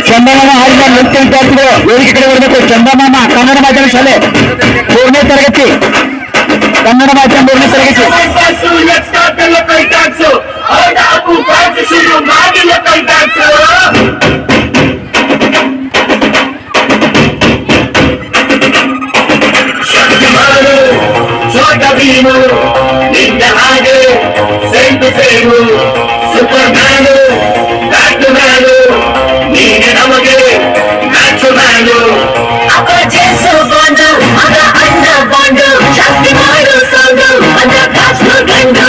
ಚಂದಮಾಮ ಹಾಡಿನ ನೃತ್ಯ ವಿದ್ಯಾರ್ಥಿಗಳು ವೇದಿಕೆ ಕಡೆ ಬರಬೇಕು. ಚಂದಮಾಮ ಕನ್ನಡ ಮಾಧ್ಯಮ ಶಾಲೆ 3ನೇ ತರಗತಿ, ಕನ್ನಡ ಮಾಧ್ಯಮ 3ನೇ ತರಗತಿ. ನಿನ್ನ ಹಾಗೆ ಸೇಂಟು ಸೇರು ಸೂಪರ್ ಮ್ಯಾನು ಬ್ಯಾಟ್ ಮ್ಯಾನು ನೀನೆ ನಮಗೆ ಮ್ಯಾಚ್ ಮ್ಯಾನು ಜೇಸು ಬಾಂಡು ಅದ ಅಣ್ಣ ಬಾಂಡು ಜಾಸ್ತಿ ಮಾಡು ಸೌಂಡು ಅದ ಕಾಸು ಗಂಡು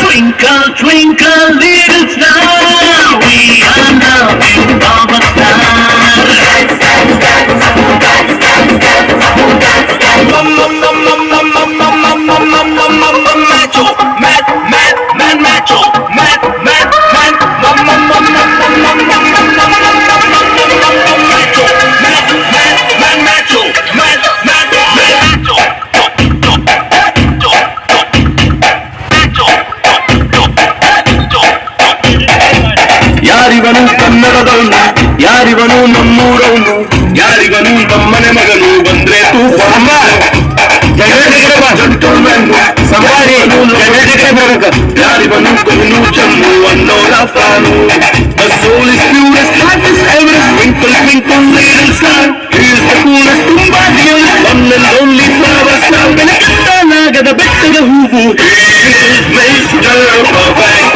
Twinkle, twinkle, little star, we are now our stars. Macho, mad, mad, mad, macho, mad, mad, mad, macho, mad, mad, mad, macho, mad, mad, ಯಾರಿವನು ಕನ್ನಡದವನು, ಯಾರಿವನು ನಮ್ಮೂರವನು, ಯಾರಿವನು ನಮ್ಮನೆ ಮಗನು ಬಂದ್ರೆ ತೂಫಾನ ಯಾರಿವನು ಕೊಹ್ಲು ಚನ್ನು ಅನ್ನೋರ fan. The soul is purest, heart is Everest, twinkle twinkle little star, he is the coolest, ತುಂಬಾ dearest, one and only flower star. ಬೆಳಕನ್ನಾಗದ ಬೆಟ್ಟದ ಹೂವು, he is Mr. Perfect,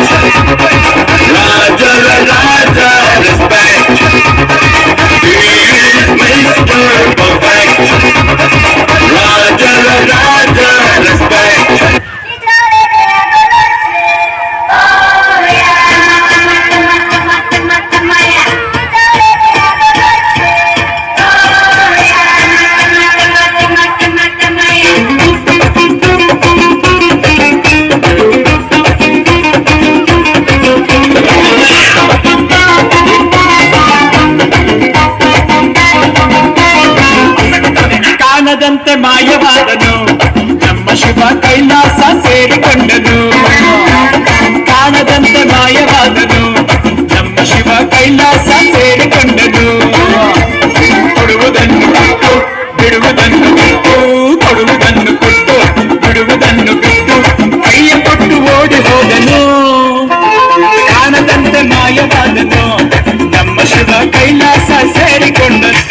ರಾಜರ ರಾಜ respect, he is Mr. Perfect, ರಾಜರ ರಾಜ respect. ಕಾಣದಂತೆ ಮಾಯವಾದನು ನಮ್ಮ ಶಿವ ಕೈಲಾಸ ಸೇರಿಕೊಂಡನು. ಕಾಣದಂತೆ ಮಾಯವಾದನು ನಮ್ಮ ಶಿವ ಕೈಲಾಸ ಸೇರಿಕೊಂಡನು. ಕೊಡುವುದನ್ನು ಕೊಟ್ಟು ಬಿಡುವುದನ್ನು ಬಿಟ್ಟು, ಕೊಡುವುದನ್ನು ಕೊಟ್ಟು ಬಿಡುವುದನ್ನು ಬಿಟ್ಟು ಕೈಯ ಕೊಟ್ಟು ಓಡಿ ಹೋದನು. ಕಾಣದಂತೆ ಮಾಯವಾದನು ನಮ್ಮ ಶಿವ ಕೈಲಾಸ ಸೇರಿಕೊಂಡನು.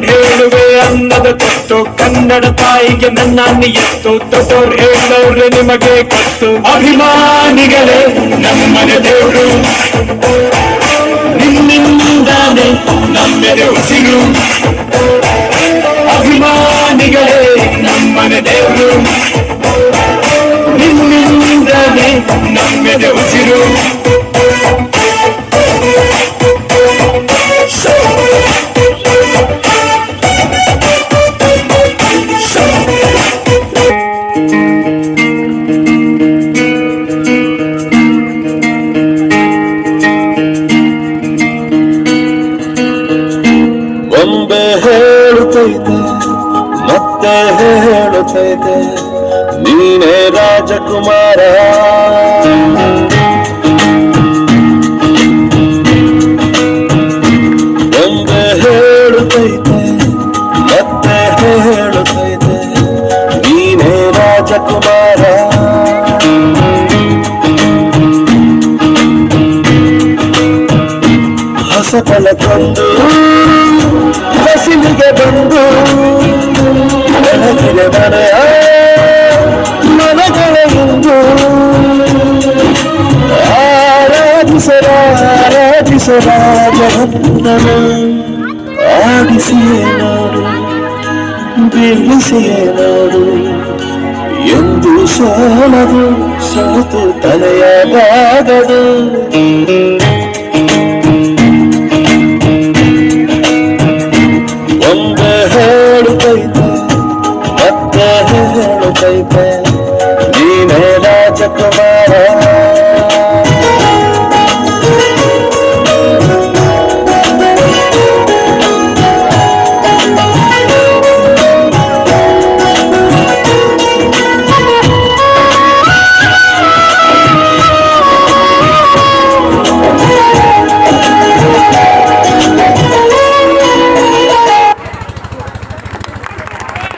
ಹೇಳುವೆ ಅನ್ನದ ತೊಟ್ಟು ಕನ್ನಡ ತಾಯಿಗೆ ನನ್ನ ನಿಯತ್ತು. ತೊಟ್ಟೋರ್ ಹೇಳೋರೆ ನಿಮಗೆ ಗೊತ್ತು, ಅಭಿಮಾನಿಗಳೇ ನಮ್ಮನೆ ದೇವರು, ನಿಮ್ಮಿಂದಾನೆ ನಮ್ಮೆದೆ ಉಸಿರು. ಅಭಿಮಾನಿಗಳೇ ನಮ್ಮನೆ ದೇವರು, ನಿಮ್ಮಿಂದಾನೆ ನಮ್ಮೆದೆ ಉಸಿರು. ಹೇಳುತ್ತೈತೆ ನೀನೇ ರಾಜಕುಮಾರ. ಒಂದೇ ಹೇಳುತ್ತೈತೆ ಮತ್ತೆ ಹೇಳುತ್ತೈತೆ ನೀನೇ ರಾಜಕುಮಾರ. ಹೊಸತನ ತಂದು ಹಸಿಲಿಗೆ ಬಂದು ಬೆಳಗಿನ ಮನೆಯ ಮನಗಳ ಎಂದು ಆರಾಧಿಸರಾಜನನ್ನು ಆಡಿಸಿಯೇ ನೋಡು ಬೀಳಿಸಿಯೇ ನೋಡು ಎಂದು ಸೋಲದು ಸೋತು ತಲೆಯಬಾಗದು. ಒಂದೇ ಹೇಳುತ್ತೈತೆ ಮತ್ತೆ ಹೇಳುತ್ತೈತೆ ನೀನೇ ರಾಜಕುಮಾರ.